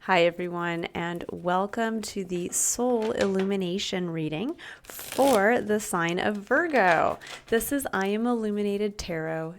Hi everyone, and welcome to the Soul Illumination Reading for the sign of Virgo. This is I Am Illuminated Tarot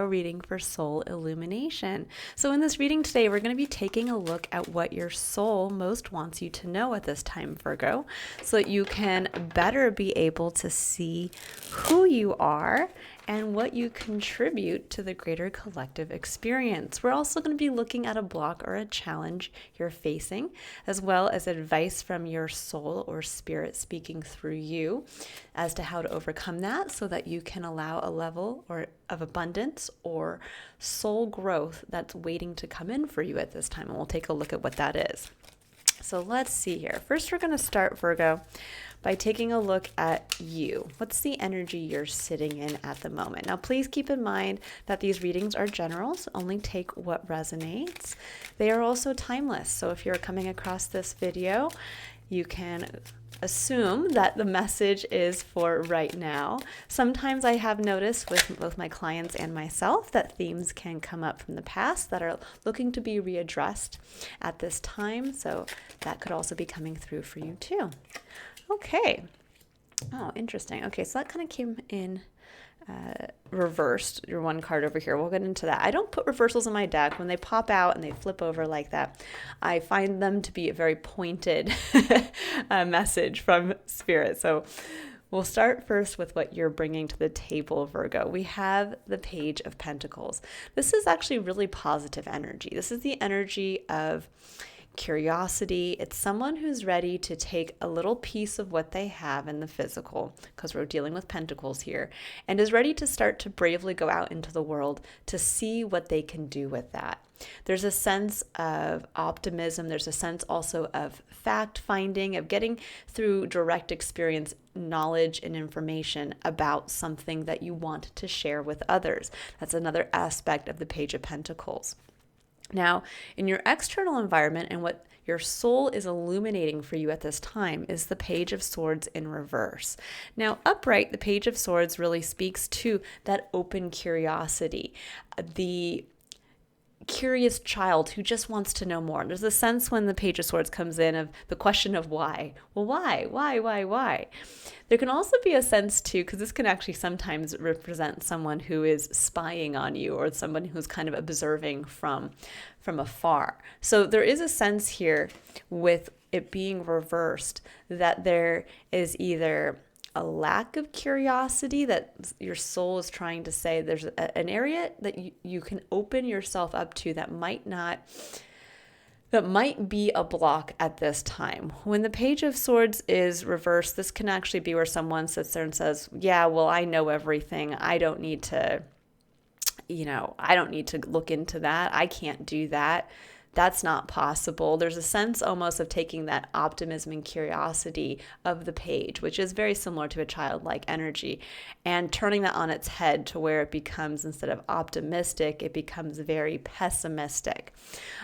reading for Soul Illumination. So in this reading today, we're going to be taking a look at what your soul most wants you to know at this time, Virgo, so that you can better be able to see who you are and what you contribute to the greater collective experience. We're also going to be looking at a block or a challenge you're facing, as well as advice from your soul or spirit speaking through you as to how to overcome that so that you can allow a level of abundance or soul growth that's waiting to come in for you at this time. And we'll take a look at what that is. So let's see here. First, we're going to start, Virgo, by taking a look at you. What's the energy you're sitting in at the moment? Now, please keep in mind that these readings are general, so only take what resonates. They are also timeless, so if you're coming across this video, you can assume that the message is for right now. Sometimes I have noticed with both my clients and myself that themes can come up from the past that are looking to be readdressed at this time, so that could also be coming through for you too. Okay. Oh, interesting. Okay, so that kind of came in reversed. Your one card over here. We'll get into that. I don't put reversals in my deck. When they pop out and they flip over like that, I find them to be a very pointed message from Spirit. So we'll start first with what you're bringing to the table, Virgo. We have the Page of Pentacles. This is actually really positive energy. This is the energy of curiosity. It's someone who's ready to take a little piece of what they have in the physical, because we're dealing with pentacles here, and is ready to start to bravely go out into the world to see what they can do with that. There's a sense of optimism. There's a sense also of fact finding, of getting through direct experience, knowledge and information about something that you want to share with others. That's another aspect of the Page of Pentacles. Now, in your external environment and what your soul is illuminating for you at this time is the Page of Swords in reverse. Now, upright, the Page of Swords really speaks to that open curiosity, the curious child who just wants to know more. There's a sense when the Page of Swords comes in of the question of why. Well, why? There can also be a sense too, because this can actually sometimes represent someone who is spying on you or someone who's kind of observing from afar. So there is a sense here with it being reversed that there is either a lack of curiosity, that your soul is trying to say there's an area that you can open yourself up to that might be a block at this time. When the Page of Swords is reversed, this can actually be where someone sits there and says, yeah, well, I know everything. I don't need to look into that. I can't do that. That's not possible. There's a sense almost of taking that optimism and curiosity of the page, which is very similar to a childlike energy, and turning that on its head to where it becomes, instead of optimistic, it becomes very pessimistic.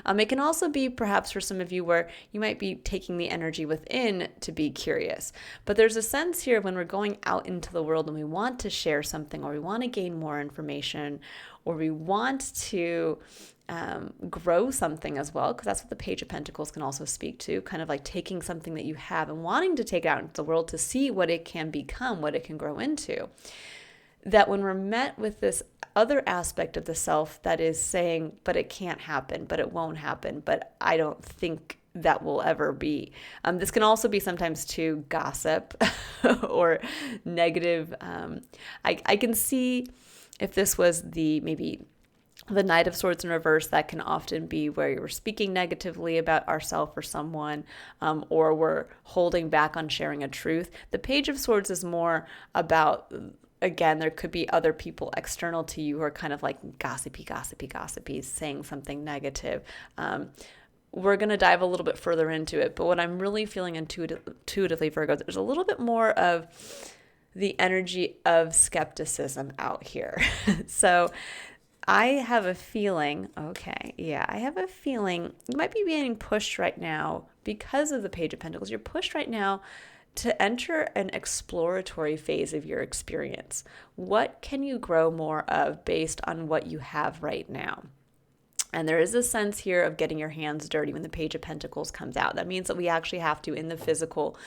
It can also be perhaps for some of you where you might be taking the energy within to be curious. But there's a sense here when we're going out into the world and we want to share something, or we want to gain more information, or we want to grow something as well, because that's what the Page of Pentacles can also speak to, kind of like taking something that you have and wanting to take it out into the world to see what it can become, what it can grow into. That when we're met with this other aspect of the self that is saying, but it can't happen, but it won't happen, but I don't think that will ever be. This can also be sometimes too gossip or negative. I can see if this was maybe the Knight of Swords in reverse, that can often be where you're speaking negatively about ourselves or someone, or we're holding back on sharing a truth. The Page of Swords is more about, again, there could be other people external to you who are kind of like gossipy, saying something negative. We're going to dive a little bit further into it, but what I'm really feeling intuitively, Virgo, there's a little bit more of the energy of skepticism out here. So I have a feeling, you might be being pushed right now because of the Page of Pentacles. You're pushed right now to enter an exploratory phase of your experience. What can you grow more of based on what you have right now? And there is a sense here of getting your hands dirty when the Page of Pentacles comes out. That means that we actually have to, in the physical,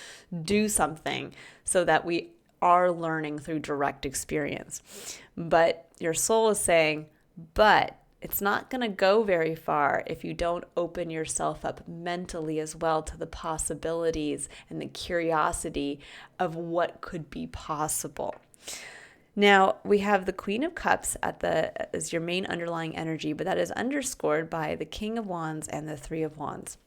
do something so that we are learning through direct experience. But your soul is saying, but it's not going to go very far if you don't open yourself up mentally as well to the possibilities and the curiosity of what could be possible. Now, we have the Queen of Cups as your main underlying energy, but that is underscored by the King of Wands and the Three of Wands.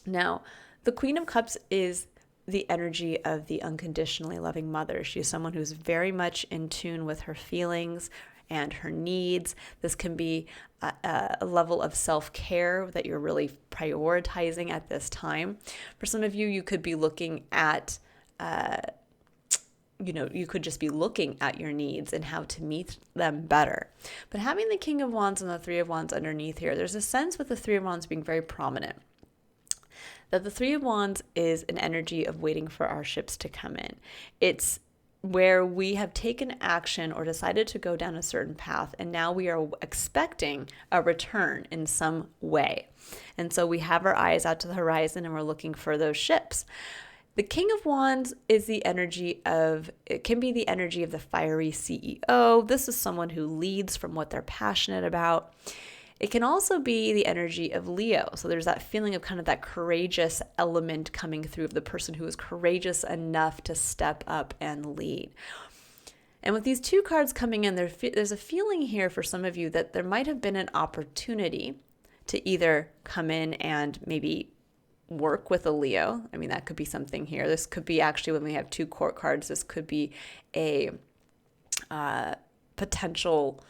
Now, the Queen of Cups is the energy of the unconditionally loving mother. She's someone who's very much in tune with her feelings and her needs. This can be a level of self-care that you're really prioritizing at this time. For some of you, you could be looking at you could just be looking at your needs and how to meet them better. But having the King of Wands and the Three of Wands underneath here, there's a sense with the Three of Wands being very prominent, that the Three of Wands is an energy of waiting for our ships to come in. It's where we have taken action or decided to go down a certain path, and now we are expecting a return in some way. And so we have our eyes out to the horizon and we're looking for those ships. The King of Wands is it can be the energy of the fiery CEO. This is someone who leads from what they're passionate about. It can also be the energy of Leo. So there's that feeling of kind of that courageous element coming through of the person who is courageous enough to step up and lead. And with these two cards coming in, there's a feeling here for some of you that there might have been an opportunity to either come in and maybe work with a Leo. I mean, that could be something here. This could be actually, when we have two court cards, this could be a potential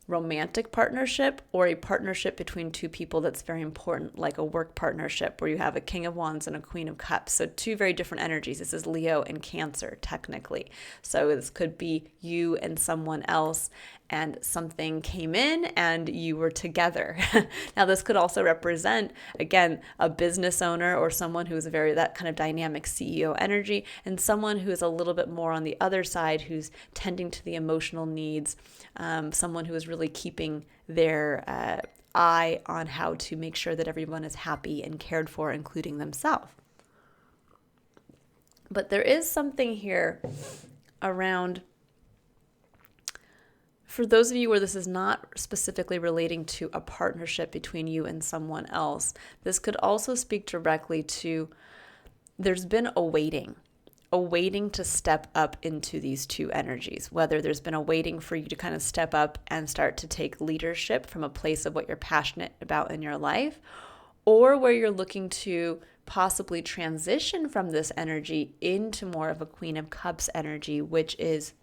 romantic partnership or a partnership between two people that's very important, like a work partnership where you have a King of Wands and a Queen of Cups. So two very different energies. This is Leo and Cancer, technically. So this could be you and someone else, and something came in and you were together. Now, this could also represent, again, a business owner or someone who is that kind of dynamic CEO energy, and someone who is a little bit more on the other side, who's tending to the emotional needs, someone who is really keeping their eye on how to make sure that everyone is happy and cared for, including themselves. But there is something here around, for those of you where this is not specifically relating to a partnership between you and someone else, this could also speak directly to, there's been a waiting to step up into these two energies, whether there's been a waiting for you to kind of step up and start to take leadership from a place of what you're passionate about in your life, or where you're looking to possibly transition from this energy into more of a Queen of Cups energy, which is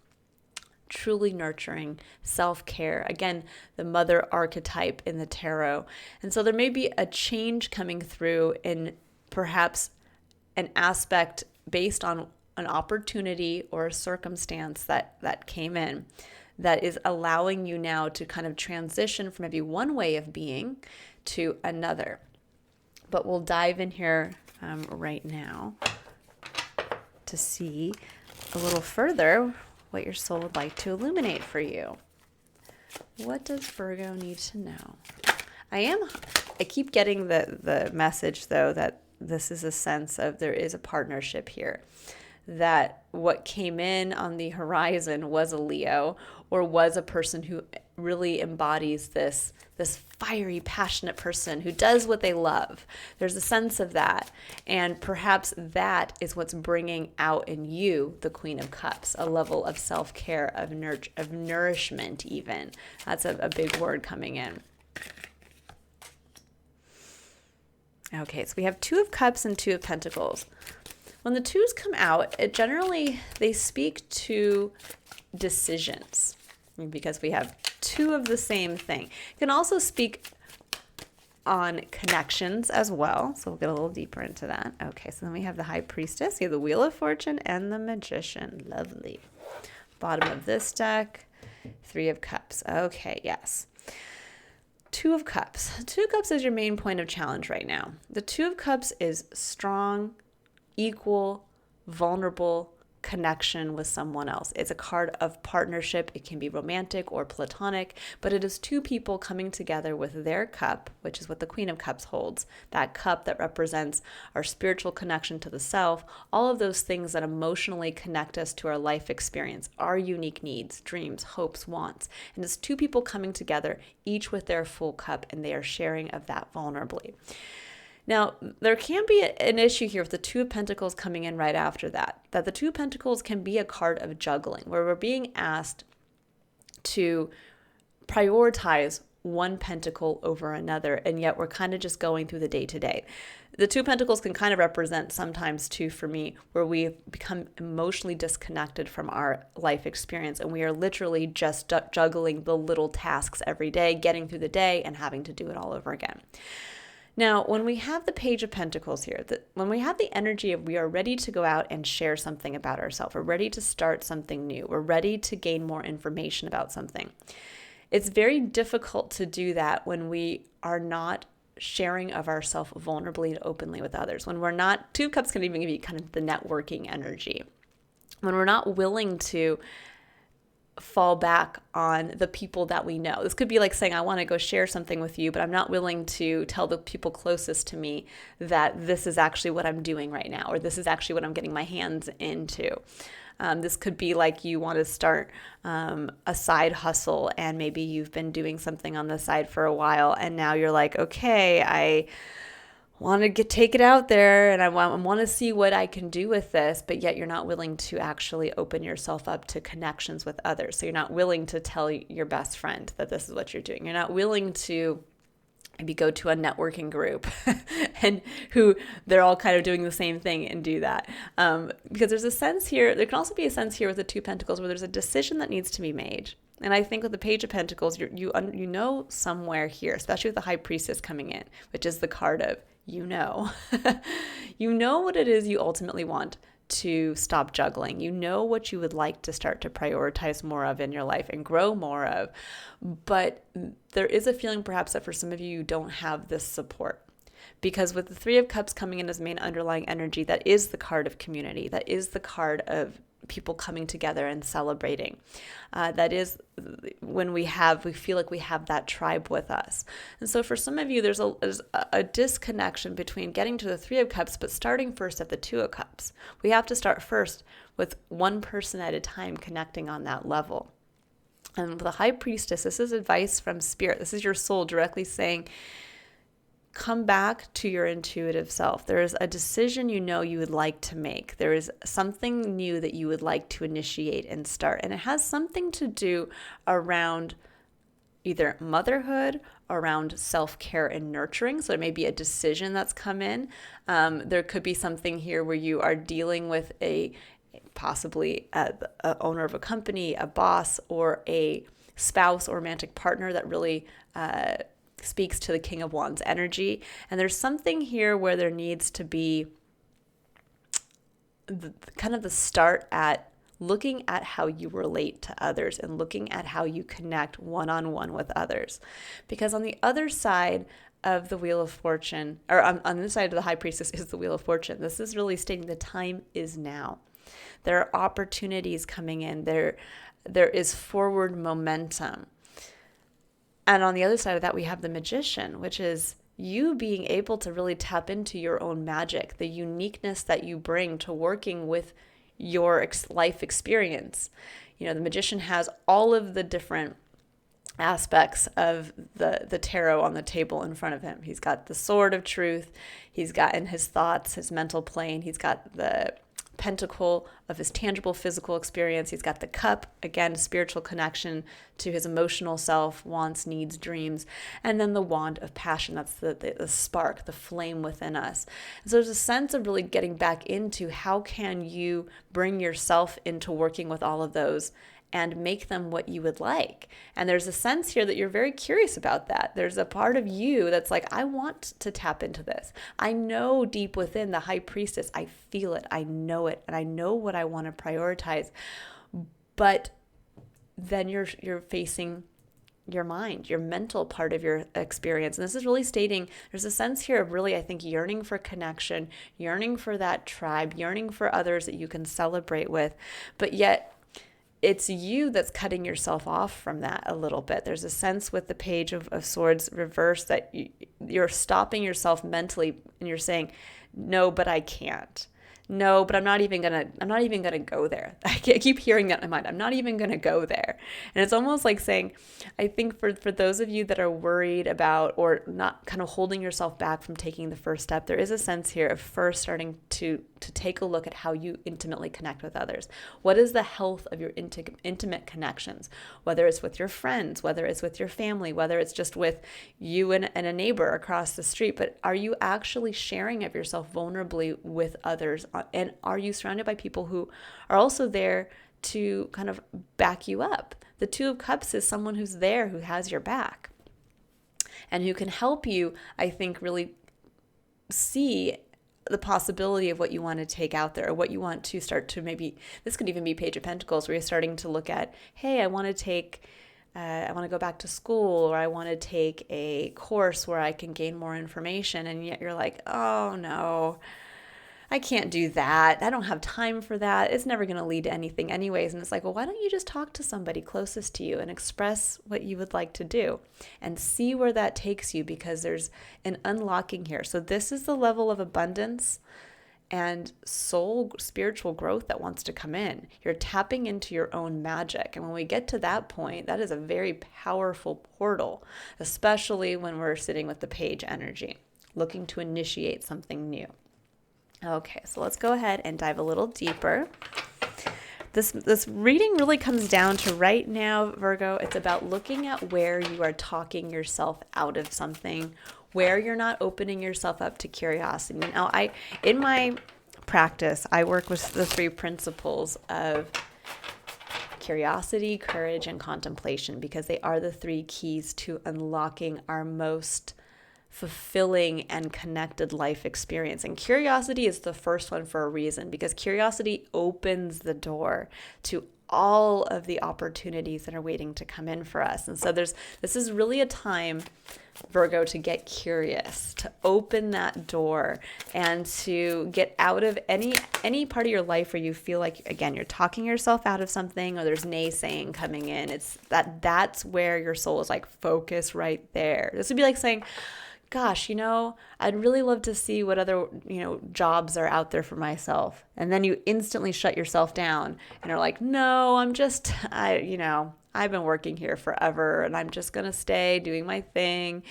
truly nurturing, self-care. Again, the mother archetype in the tarot. And so there may be a change coming through in perhaps an aspect based on an opportunity or a circumstance that came in that is allowing you now to kind of transition from maybe one way of being to another. But we'll dive in here right now to see a little further what your soul would like to illuminate for you. What does Virgo need to know? I keep getting the message, though, that this is a sense of there is a partnership here, that what came in on the horizon was a Leo, or was a person who really embodies this fiery, passionate person who does what they love. There's a sense of that. And perhaps that is what's bringing out in you the Queen of Cups, a level of self-care, of nourishment even. That's a big word coming in. Okay, so we have Two of Cups and Two of Pentacles. When the twos come out, they speak to decisions, because we have two of the same thing. It can also speak on connections as well. So we'll get a little deeper into that. Okay, so then we have the High Priestess, you have the Wheel of Fortune, and the Magician. Lovely. Bottom of this deck, Three of Cups. Okay, yes. Two of Cups. Two of Cups is your main point of challenge right now. The Two of Cups is strong, equal, vulnerable, connection with someone else. It's a card of partnership. It can be romantic or platonic, but it is two people coming together with their cup, which is what the Queen of Cups holds, that cup that represents our spiritual connection to the self, all of those things that emotionally connect us to our life experience, our unique needs, dreams, hopes, wants. And it's two people coming together, each with their full cup, and they are sharing of that vulnerably. Now, there can be an issue here with the Two of Pentacles coming in right after that the Two of Pentacles can be a card of juggling, where we're being asked to prioritize one pentacle over another, and yet we're kind of just going through the day-to-day. The Two of Pentacles can kind of represent sometimes, too, for me, where we've become emotionally disconnected from our life experience, and we are literally just juggling the little tasks every day, getting through the day, and having to do it all over again. Now, when we have the Page of Pentacles here, when we have the energy of we are ready to go out and share something about ourselves, we're ready to start something new, we're ready to gain more information about something. It's very difficult to do that when we are not sharing of ourselves vulnerably and openly with others. When we're not, Two of Cups can even give you kind of the networking energy. When we're not willing to fall back on the people that we know. This could be like saying, I want to go share something with you, but I'm not willing to tell the people closest to me that this is actually what I'm doing right now, or this is actually what I'm getting my hands into. This could be like you want to start a side hustle, and maybe you've been doing something on the side for a while, and now you're like, okay, I want to take it out there, and I want to see what I can do with this, but yet you're not willing to actually open yourself up to connections with others. So you're not willing to tell your best friend that this is what you're doing. You're not willing to maybe go to a networking group and who they're all kind of doing the same thing and do that. Because there's a sense here, there can also be a sense here with the Two of Pentacles where there's a decision that needs to be made. And I think with the Page of Pentacles, you know somewhere here, especially with the High Priestess coming in, which is the card of you know. You know what it is you ultimately want to stop juggling. You know what you would like to start to prioritize more of in your life and grow more of. But there is a feeling perhaps that for some of you don't have this support. Because with the Three of Cups coming in as main underlying energy, that is the card of community. That is the card of people coming together and celebrating. That is when we feel like we have that tribe with us. And so for some of you, there's a disconnection between getting to the Three of Cups, but starting first at the Two of Cups. We have to start first with one person at a time connecting on that level. And with the High Priestess, this is advice from Spirit. This is your soul directly saying, come back to your intuitive self. There is a decision you would like to make. There is something new that you would like to initiate and start. And it has something to do around either motherhood, around self-care and nurturing. So it may be a decision that's come in. There could be something here where you are dealing with possibly a owner of a company, a boss, or a spouse or romantic partner that really speaks to the King of Wands energy. And there's something here where there needs to be the start at looking at how you relate to others and looking at how you connect one-on-one with others. Because on the other side of the Wheel of Fortune, or on this side of the High Priestess is the Wheel of Fortune. This is really stating the time is now. There are opportunities coming in. There is forward momentum. And on the other side of that, we have the Magician, which is you being able to really tap into your own magic, the uniqueness that you bring to working with your life experience. The Magician has all of the different aspects of the tarot on the table in front of him. He's got the sword of truth. He's got in his thoughts, his mental plane. He's got the pentacle of his tangible physical experience. He's got the cup, again, spiritual connection to his emotional self, wants, needs, dreams, and then the wand of passion. That's the spark, the flame within us. And so there's a sense of really getting back into how can you bring yourself into working with all of those and make them what you would like. And there's a sense here that you're very curious about that. There's a part of you that's like, I want to tap into this. I know deep within the High Priestess, I feel it, I know it, and I know what I want to prioritize. But then you're facing your mind, your mental part of your experience. And this is really stating there's a sense here of really, I think, yearning for connection, yearning for that tribe, yearning for others that you can celebrate with, but yet it's you that's cutting yourself off from that a little bit. There's a sense with the Page of Swords reversed that you're stopping yourself mentally and you're saying, no, but I can't. No, but I'm not even gonna go there. I keep hearing that in my mind. I'm not even gonna go there. And it's almost like saying, I think for those of you that are worried about or not kind of holding yourself back from taking the first step, there is a sense here of first starting to take a look at how you intimately connect with others. What is the health of your intimate connections? Whether it's with your friends, whether it's with your family, whether it's just with you and a neighbor across the street, but are you actually sharing of yourself vulnerably with others? And are you surrounded by people who are also there to kind of back you up? The Two of Cups is someone who's there, who has your back, and who can help you, I think, really see the possibility of what you want to take out there, or what you want to start to maybe, this could even be Page of Pentacles, where you're starting to look at, hey, I want to go back to school, or I want to take a course where I can gain more information. And yet you're like, oh no, I can't do that. I don't have time for that. It's never going to lead to anything anyways. And it's like, well, why don't you just talk to somebody closest to you and express what you would like to do and see where that takes you, because there's an unlocking here. So this is the level of abundance and soul spiritual growth that wants to come in. You're tapping into your own magic. And when we get to that point, that is a very powerful portal, especially when we're sitting with the Page energy, looking to initiate something new. Okay, so let's go ahead and dive a little deeper. This reading really comes down to right now, Virgo, it's about looking at where you are talking yourself out of something, where you're not opening yourself up to curiosity. Now, in my practice, I work with the 3 principles of curiosity, courage, and contemplation, because they are the 3 keys to unlocking our most fulfilling and connected life experience. And curiosity is the first one for a reason, because curiosity opens the door to all of the opportunities that are waiting to come in for us. And so this is really a time, Virgo, to get curious, to open that door, and to get out of any part of your life where you feel like, again, you're talking yourself out of something, or there's naysaying coming in. It's that's where your soul is like, focus right there. This would be like saying, gosh, I'd really love to see what other, jobs are out there for myself. And then you instantly shut yourself down and are like, no, I've been working here forever and I'm just going to stay doing my thing.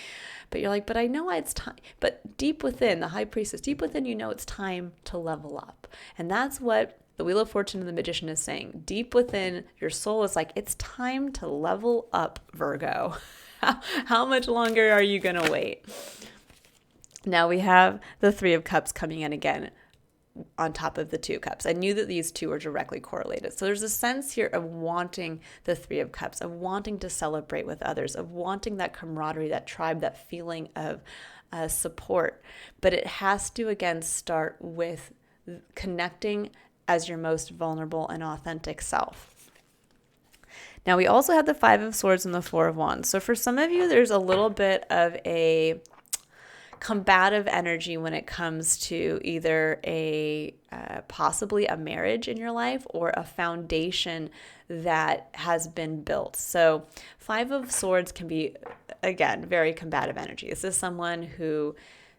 But you're like, but I know it's time. But deep within, the High Priestess, deep within, it's time to level up. And that's what the Wheel of Fortune and the Magician is saying. Deep within, your soul is like, it's time to level up, Virgo. How much longer are you going to wait? Now we have the 3 of Cups coming in again on top of the 2 Cups. I knew that these two are directly correlated. So there's a sense here of wanting the 3 of Cups, of wanting to celebrate with others, of wanting that camaraderie, that tribe, that feeling of support. But it has to, again, start with connecting as your most vulnerable and authentic self. Now, we also have the 5 of Swords and the 4 of Wands. So for some of you, there's a little bit of a combative energy when it comes to either possibly a marriage in your life or a foundation that has been built. So 5 of Swords can be, again, very combative energy. This is someone who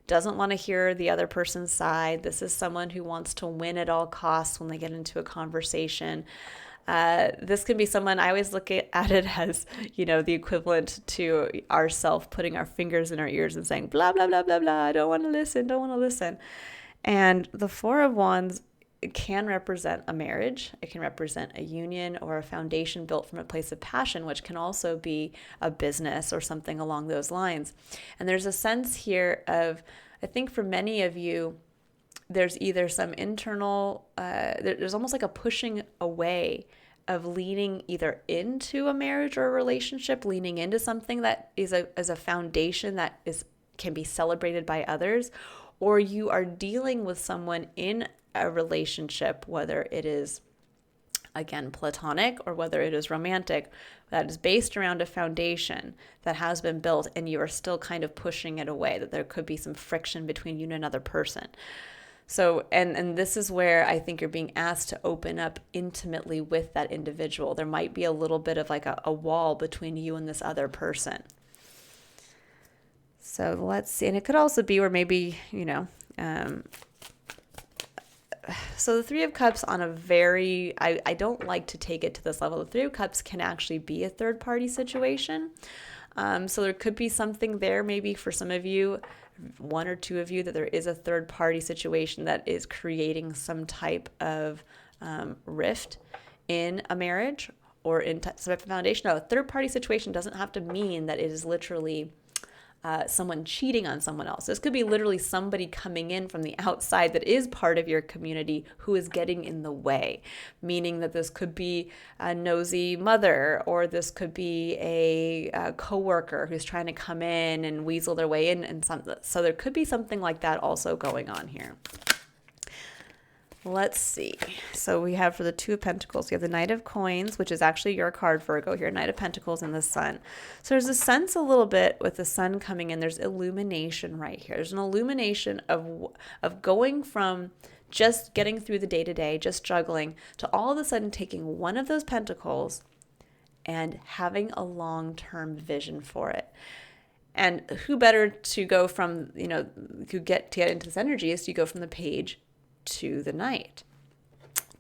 doesn't want to hear the other person's side. This is someone who wants to win at all costs when they get into a conversation. This can be someone, I always look at it as, the equivalent to ourself putting our fingers in our ears and saying, blah, blah, blah, blah, blah, I don't want to listen. And the 4 of Wands, it can represent a marriage. It can represent a union or a foundation built from a place of passion, which can also be a business or something along those lines. And there's a sense here of, I think for many of you, there's either some internal, there's almost like a pushing away of leaning either into a marriage or a relationship, leaning into something that is a foundation that can be celebrated by others, or you are dealing with someone in a relationship, whether it is again, platonic, or whether it is romantic, that is based around a foundation that has been built and you are still kind of pushing it away, that there could be some friction between you and another person. So, and this is where I think you're being asked to open up intimately with that individual. There might be a little bit of like a wall between you and this other person. So let's see. And it could also be where maybe, so the Three of Cups on a very, I don't like to take it to this level. The Three of Cups can actually be a third party situation. So there could be something there maybe for some of you, one or two of you, that there is a third party situation that is creating some type of rift in a marriage or in some type of foundation. No, a third party situation doesn't have to mean that it is literally someone cheating on someone else. This could be literally somebody coming in from the outside that is part of your community who is getting in the way, meaning that this could be a nosy mother, or this could be a coworker who's trying to come in and weasel their way in, and so there could be something like that also going on here. Let's see. So we have for the Two of Pentacles, we have the Knight of Coins, which is actually your card, Virgo, here, Knight of Pentacles, and the Sun. So there's a sense a little bit with the Sun coming in. There's illumination right here. There's an illumination of going from just getting through the day-to-day, just juggling, to all of a sudden taking one of those pentacles and having a long-term vision for it. And who better to go from, to get into this energy is you go from the Page to the Knight,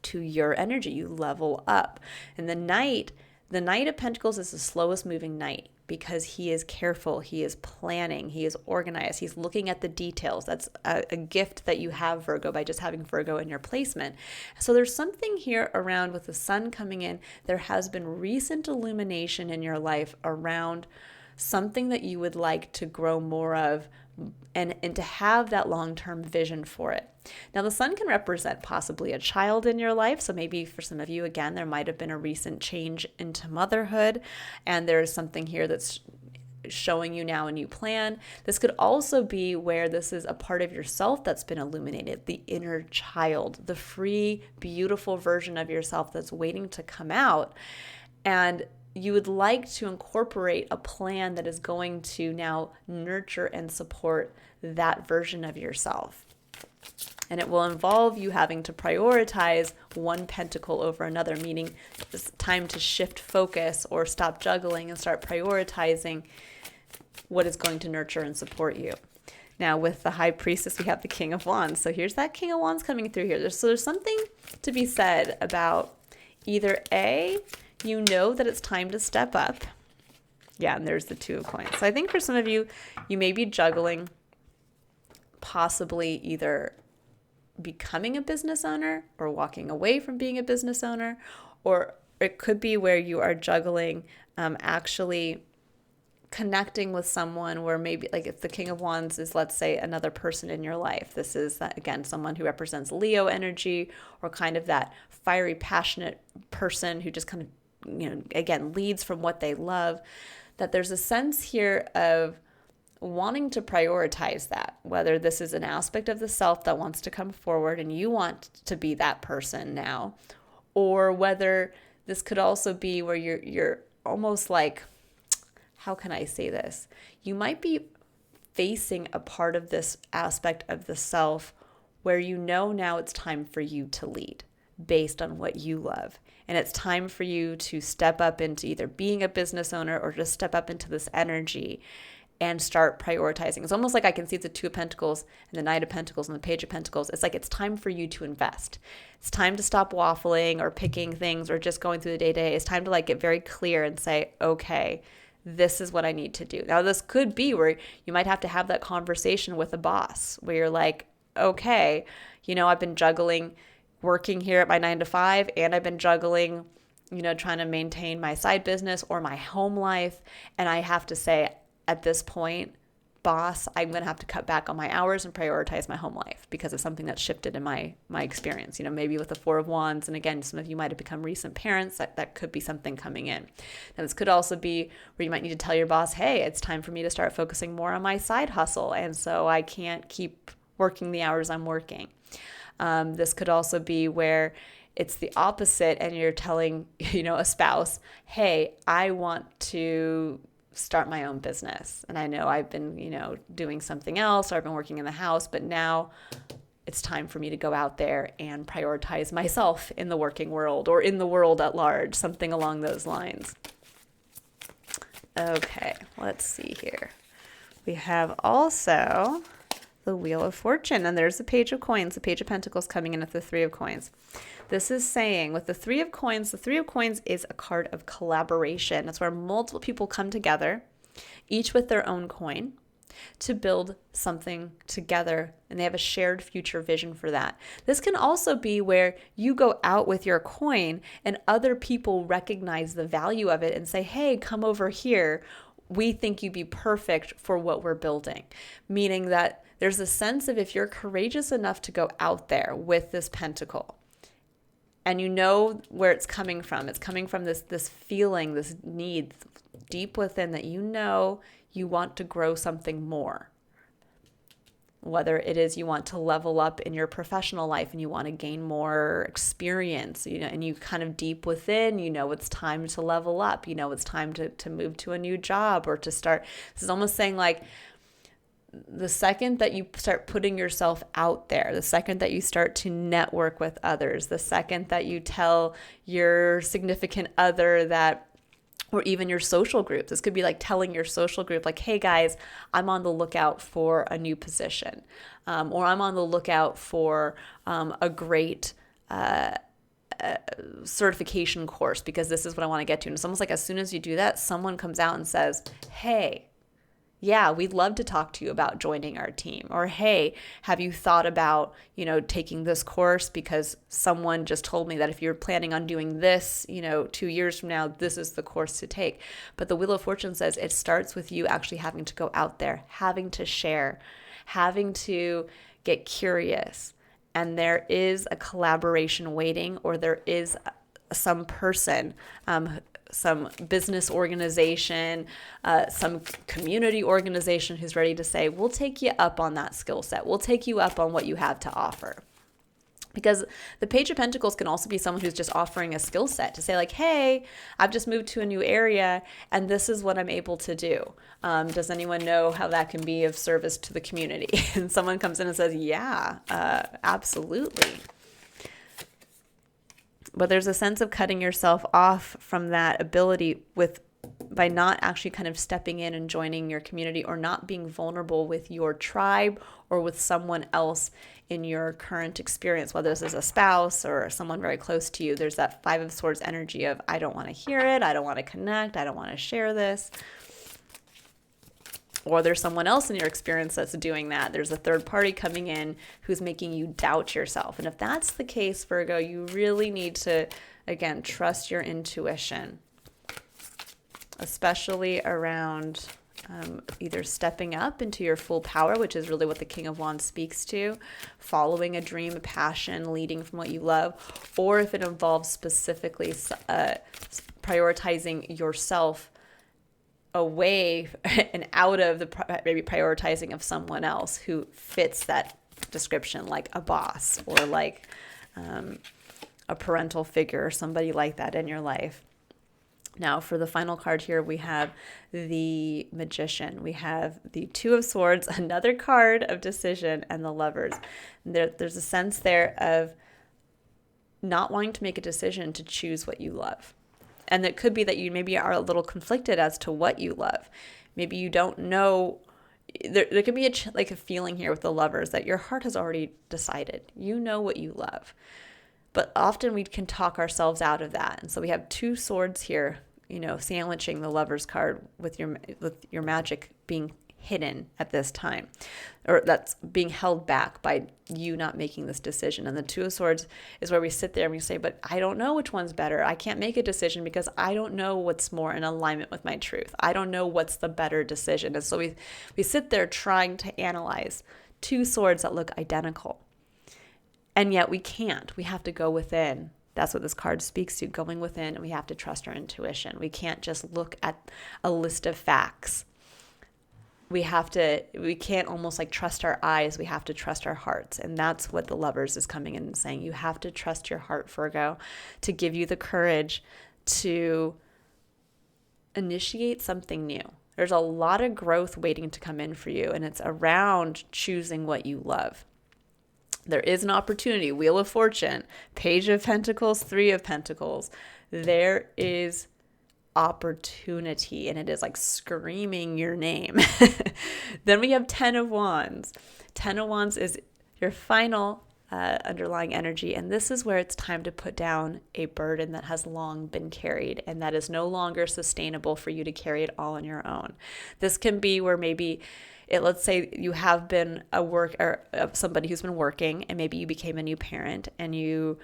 to your energy. You level up. And the Knight of Pentacles is the slowest moving knight because he is careful, he is planning, he is organized, he's looking at the details. That's a gift that you have, Virgo, by just having Virgo in your placement. So there's something here around with the Sun coming in. There has been recent illumination in your life around something that you would like to grow more of, and to have that long-term vision for it. Now, the Sun can represent possibly a child in your life. So maybe for some of you, again, there might have been a recent change into motherhood, and there's something here that's showing you now a new plan. This could also be where this is a part of yourself that's been illuminated, the inner child, the free, beautiful version of yourself that's waiting to come out. And you would like to incorporate a plan that is going to now nurture and support that version of yourself. And it will involve you having to prioritize one pentacle over another, meaning it's time to shift focus or stop juggling and start prioritizing what is going to nurture and support you. Now, with the High Priestess, we have the King of Wands. So here's that King of Wands coming through here. There's something to be said about either A, you know that it's time to step up. Yeah, and there's the Two of Coins. So I think for some of you, you may be juggling possibly either becoming a business owner or walking away from being a business owner, or it could be where you are juggling actually connecting with someone where maybe, like if the King of Wands is, let's say, another person in your life. This is, again, someone who represents Leo energy, or kind of that fiery, passionate person who just kind of, again, leads from what they love, that there's a sense here of wanting to prioritize that, whether this is an aspect of the self that wants to come forward and you want to be that person now, or whether this could also be where you're almost like, how can I say this? You might be facing a part of this aspect of the self where now it's time for you to lead based on what you love. And it's time for you to step up into either being a business owner or just step up into this energy and start prioritizing. It's almost like I can see the Two of Pentacles and the Knight of Pentacles and the Page of Pentacles. It's like it's time for you to invest. It's time to stop waffling or picking things or just going through the day-to-day. It's time to get very clear and say, okay, this is what I need to do. Now, this could be where you might have to have that conversation with a boss where you're like, okay, I've been juggling working here at my 9-to-5, and I've been juggling, trying to maintain my side business or my home life. And I have to say, at this point, boss, I'm going to have to cut back on my hours and prioritize my home life because of something that's shifted in my experience. Maybe with the Four of Wands. And again, some of you might have become recent parents. That could be something coming in. Now, this could also be where you might need to tell your boss, hey, it's time for me to start focusing more on my side hustle. And so I can't keep working the hours I'm working. This could also be where it's the opposite, and you're telling, a spouse, hey, I want to start my own business. And I know I've been, doing something else, or I've been working in the house, but now it's time for me to go out there and prioritize myself in the working world or in the world at large, something along those lines. Okay, let's see here. We have also the Wheel of Fortune, and there's the Page of Coins, the Page of Pentacles coming in at the Three of Coins. This is saying with the Three of Coins, the Three of Coins is a card of collaboration. That's where multiple people come together, each with their own coin, to build something together, and they have a shared future vision for that. This can also be where you go out with your coin and other people recognize the value of it and say, hey, come over here. We think you'd be perfect for what we're building. Meaning that there's a sense of, if you're courageous enough to go out there with this pentacle, and you know where it's coming from this feeling, this need deep within that you want to grow something more. Whether it is you want to level up in your professional life and you want to gain more experience, and you kind of deep within, it's time to level up, it's time to move to a new job or to start. This is almost saying like, the second that you start putting yourself out there, the second that you start to network with others, the second that you tell your significant other that, or even your social group. This could be like telling your social group, like, hey guys, I'm on the lookout for a new position, or I'm on the lookout for a great certification course because this is what I want to get to. And it's almost like as soon as you do that, someone comes out and says, hey, yeah, we'd love to talk to you about joining our team. Or, hey, have you thought about, taking this course because someone just told me that if you're planning on doing this, 2 years from now, this is the course to take. But the Wheel of Fortune says it starts with you actually having to go out there, having to share, having to get curious. And there is a collaboration waiting, or there is some person, some business organization, some community organization who's ready to say, we'll take you up on that skill set. We'll take you up on what you have to offer. Because the Page of Pentacles can also be someone who's just offering a skill set to say like, hey, I've just moved to a new area and this is what I'm able to do. Does anyone know how that can be of service to the community? And someone comes in and says, yeah, absolutely. But there's a sense of cutting yourself off from that ability by not actually kind of stepping in and joining your community, or not being vulnerable with your tribe or with someone else in your current experience, whether this is a spouse or someone very close to you. There's that Five of Swords energy of, I don't want to hear it, I don't want to connect, I don't want to share this. Or there's someone else in your experience that's doing that. There's a third party coming in who's making you doubt yourself. And if that's the case, Virgo, you really need to, again, trust your intuition, especially around either stepping up into your full power, which is really what the King of Wands speaks to, following a dream, a passion, leading from what you love, or if it involves specifically prioritizing yourself away and out of the maybe prioritizing of someone else who fits that description, like a boss or like a parental figure or somebody like that in your life. Now, for the final card here, we have the Magician. We have the Two of Swords, another card of decision, and the Lovers. There's a sense there of not wanting to make a decision to choose what you love. And it could be that you maybe are a little conflicted as to what you love. Maybe you don't know. There could be a feeling here with the Lovers that your heart has already decided. You know what you love. But often we can talk ourselves out of that. And so we have two swords here, sandwiching the Lovers card with your magic being hidden at this time, or that's being held back by you not making this decision. And the Two of Swords is where we sit there and we say, but I don't know which one's better. I can't make a decision because I don't know what's more in alignment with my truth. I don't know what's the better decision. And so we sit there trying to analyze two swords that look identical. And yet we can't. We have to go within. That's what this card speaks to, going within, and we have to trust our intuition. We can't just look at a list of facts we can't almost like trust our eyes. We have to trust our hearts. And that's what the Lovers is coming in and saying. You have to trust your heart, Virgo, to give you the courage to initiate something new. There's a lot of growth waiting to come in for you, and it's around choosing what you love. There is an opportunity. Wheel of Fortune, Page of Pentacles, Three of Pentacles. There is opportunity, and it is like screaming your name. Then we have Ten of Wands. Ten of Wands is your final underlying energy, and this is where it's time to put down a burden that has long been carried and that is no longer sustainable for you to carry it all on your own. This can be where maybe let's say you have been somebody who's been working, and maybe you became a new parent, and you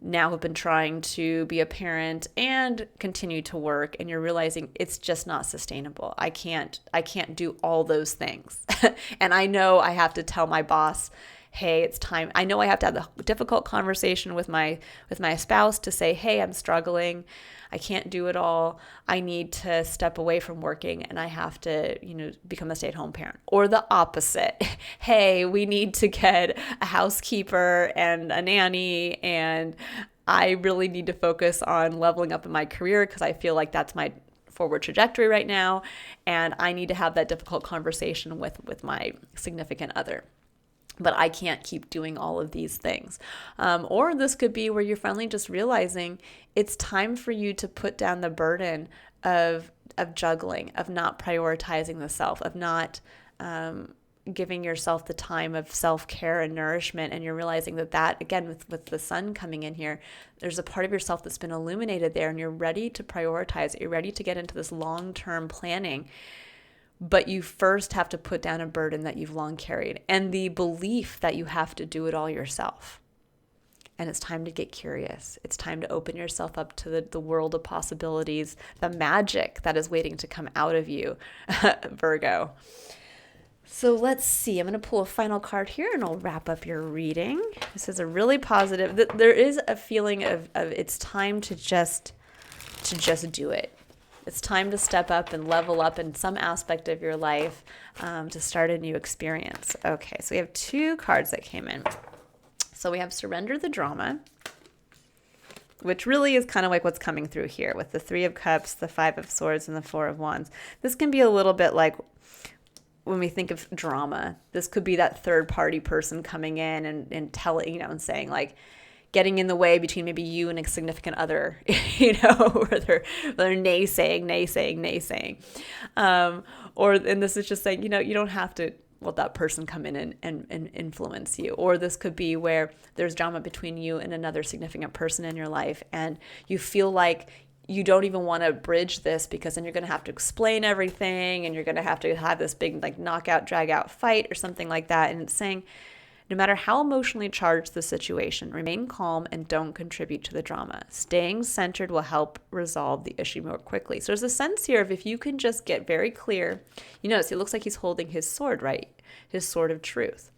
now have been trying to be a parent and continue to work, and you're realizing it's just not sustainable. I can't do all those things. And I know I have to tell my boss, hey, it's time. I know I have to have the difficult conversation with my spouse to say, hey, I'm struggling. I can't do it all. I need to step away from working, and I have to, become a stay-at-home parent. Or the opposite. Hey, we need to get a housekeeper and a nanny, and I really need to focus on leveling up in my career because I feel like that's my forward trajectory right now, and I need to have that difficult conversation with my significant other. But I can't keep doing all of these things. Or this could be where you're finally just realizing it's time for you to put down the burden of juggling, of not prioritizing the self, of not giving yourself the time of self-care and nourishment. And you're realizing that again, with the sun coming in here, there's a part of yourself that's been illuminated there, and you're ready to prioritize it. You're ready to get into this long-term planning. But you first have to put down a burden that you've long carried and the belief that you have to do it all yourself. And it's time to get curious. It's time to open yourself up to the world of possibilities, the magic that is waiting to come out of you, Virgo. So let's see. I'm going to pull a final card here, and I'll wrap up your reading. This is a really positive. There is a feeling of it's time to just do it. It's time to step up and level up in some aspect of your life to start a new experience. Okay, so we have two cards that came in. So we have Surrender the Drama, which really is kind of like what's coming through here with the Three of Cups, the Five of Swords, and the Four of Wands. This can be a little bit like when we think of drama. This could be that third-party person coming in and telling, and saying like, getting in the way between maybe you and a significant other, where they're naysaying. And this is just saying, you don't have to let that person come in and influence you. Or this could be where there's drama between you and another significant person in your life, and you feel like you don't even want to bridge this because then you're going to have to explain everything, and you're going to have this big like knockout, drag out fight or something like that. And it's saying, no matter how emotionally charged the situation, remain calm and don't contribute to the drama. Staying centered will help resolve the issue more quickly. So there's a sense here of if you can just get very clear, notice it looks like he's holding his sword, right? His sword of truth.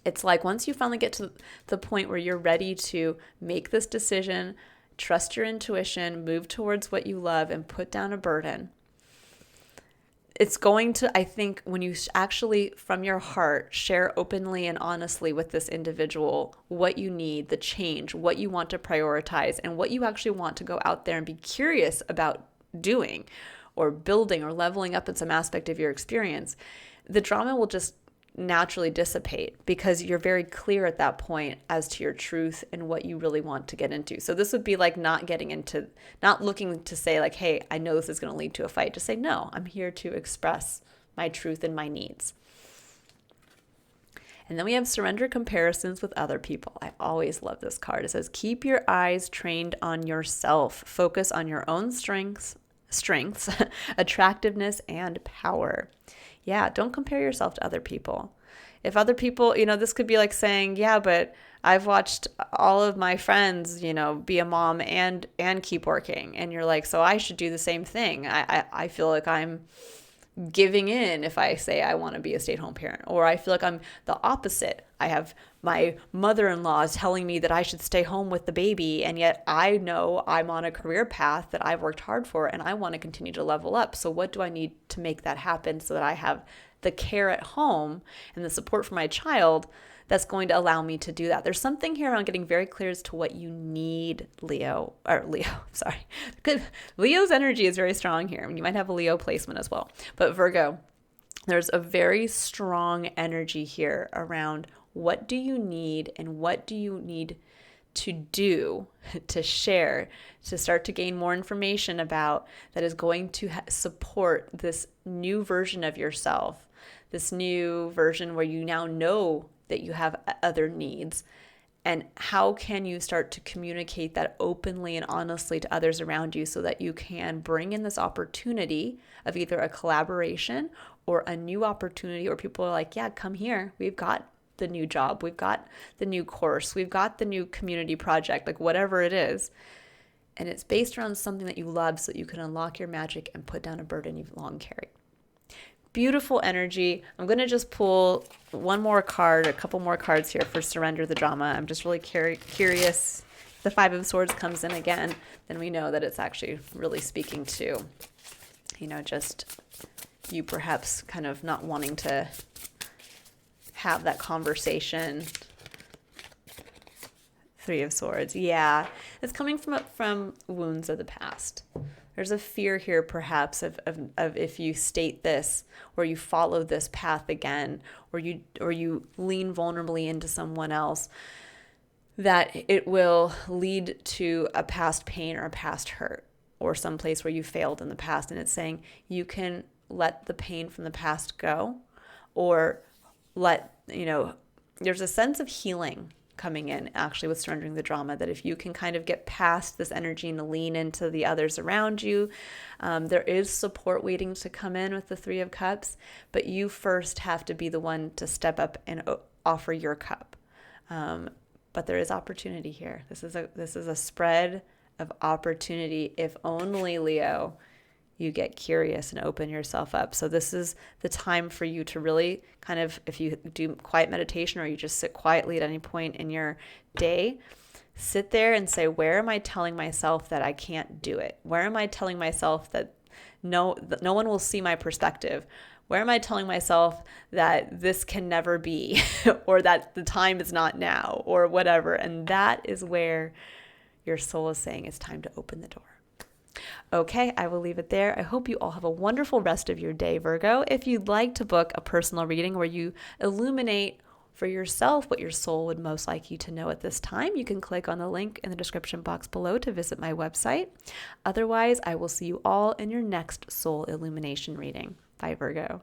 It's like once you finally get to the point where you're ready to make this decision, trust your intuition, move towards what you love, and put down a burden, it's going to, I think, when you actually from your heart share openly and honestly with this individual what you need, the change, what you want to prioritize, and what you actually want to go out there and be curious about doing or building or leveling up in some aspect of your experience, the drama will just naturally dissipate because you're very clear at that point as to your truth and what you really want to get into. So this would be like not looking to say like, hey, I know this is going to lead to a fight. Just say, no, I'm here to express my truth and my needs. And then we have Surrender Comparisons with Other People. I always love this card. It says, keep your eyes trained on yourself. Focus on your own strengths, attractiveness, and power. Yeah, don't compare yourself to other people. If other people, this could be like saying, yeah, but I've watched all of my friends, be a mom and keep working. And you're like, so I should do the same thing. I feel like I'm giving in if I say I want to be a stay-at-home parent, or I feel like I'm the opposite. I have my mother-in-law is telling me that I should stay home with the baby, and yet I know I'm on a career path that I've worked hard for and I want to continue to level up. So what do I need to make that happen so that I have the care at home and the support for my child that's going to allow me to do that? There's something here around getting very clear as to what you need, sorry. Leo's energy is very strong here. You might have a Leo placement as well. But Virgo, there's a very strong energy here around what do you need and what do you need to do, to share, to start to gain more information about that is going to support this new version of yourself, this new version where you now know that you have other needs. And how can you start to communicate that openly and honestly to others around you so that you can bring in this opportunity of either a collaboration or a new opportunity, or people are like, yeah, come here. We've got the new job. We've got the new course. We've got the new community project, like whatever it is. And it's based around something that you love so that you can unlock your magic and put down a burden you've long carried. Beautiful energy. I'm going to just pull one more card, a couple more cards here for Surrender the Drama. I'm just really curious. If the Five of Swords comes in again, then we know that it's actually really speaking to, just you perhaps kind of not wanting to have that conversation. Three of Swords. Yeah, it's coming from wounds of the past. There's a fear here, perhaps, of if you state this, or you follow this path again, or you lean vulnerably into someone else, that it will lead to a past pain or a past hurt, or some place where you failed in the past. And it's saying you can let the pain from the past go, or there's a sense of healing coming in actually with Surrendering the Drama, that if you can kind of get past this energy and lean into the others around you, there is support waiting to come in with the Three of Cups, but you first have to be the one to step up and offer your cup. But there is opportunity here. This is a spread of opportunity, if only, Leo, you get curious and open yourself up. So this is the time for you to really kind of, if you do quiet meditation or you just sit quietly at any point in your day, sit there and say, where am I telling myself that I can't do it? Where am I telling myself that no one will see my perspective? Where am I telling myself that this can never be, or that the time is not now, or whatever? And that is where your soul is saying it's time to open the door. Okay, I will leave it there. I hope you all have a wonderful rest of your day, Virgo. If you'd like to book a personal reading where you illuminate for yourself what your soul would most like you to know at this time, you can click on the link in the description box below to visit my website. Otherwise, I will see you all in your next Soul Illumination reading. Bye, Virgo.